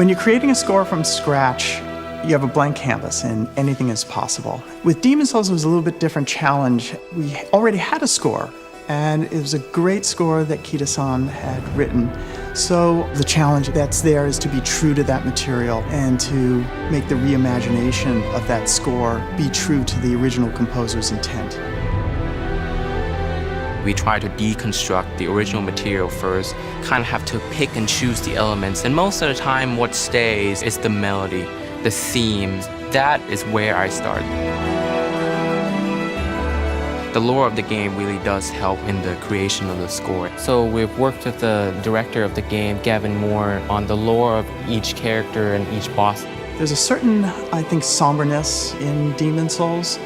When you're creating a score from scratch, you have a blank canvas and anything is possible. With Demon's Souls, it was a little bit different challenge. We already had a score, and it was a great score that Kita-san had written. So the challenge that's there is to be true to that material and to make the reimagination of that score be true to the original composer's intent. We try to deconstruct the original material first, kind of have to pick and choose the elements, and most of the time what stays is the melody, the themes. That is where I start. The lore of the game really does help in the creation of the score. So we've worked with the director of the game, Gavin Moore, on the lore of each character and each boss. There's a certain, I think, somberness in Demon's Souls.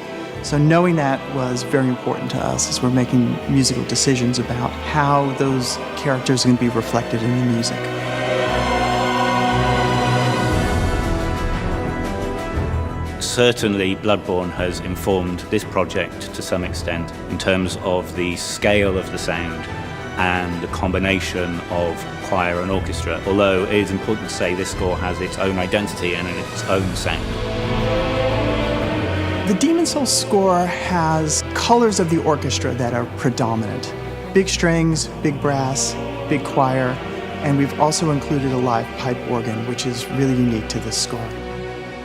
So knowing that was very important to us as we're making musical decisions about how those characters are going to be reflected in the music. Certainly Bloodborne has informed this project to some extent in terms of the scale of the sound and the combination of choir and orchestra, although it is important to say this score has its own identity and its own sound. The Demon's Souls score has colors of the orchestra that are predominant. Big strings, big brass, big choir, and we've also included a live pipe organ, which is really unique to this score.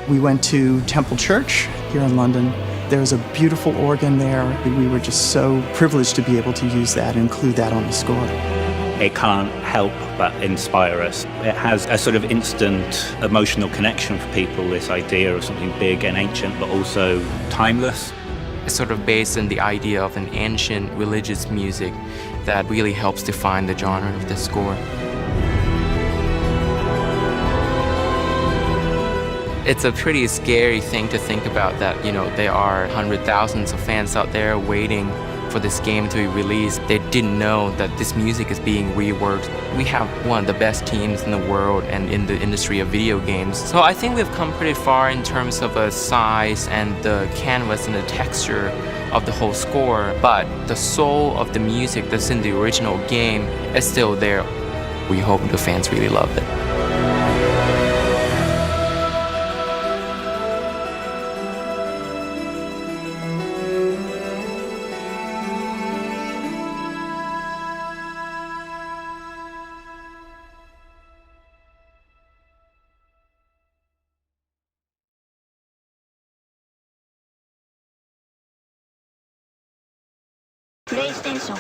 We went to Temple Church here in London. There's a beautiful organ there, and we were just so privileged to be able to use that and include that on the score. It can't help but inspire us. It has a sort of instant emotional connection for people, this idea of something big and ancient, but also timeless. It's sort of based on the idea of an ancient religious music that really helps define the genre of the score. It's a pretty scary thing to think about that, there are hundreds, thousands of fans out there waiting for this game to be released. They didn't know that this music is being reworked. We have one of the best teams in the world and in the industry of video games. So I think we've come pretty far in terms of the size and the canvas and the texture of the whole score, but the soul of the music that's in the original game is still there. We hope the fans really love it. PlayStation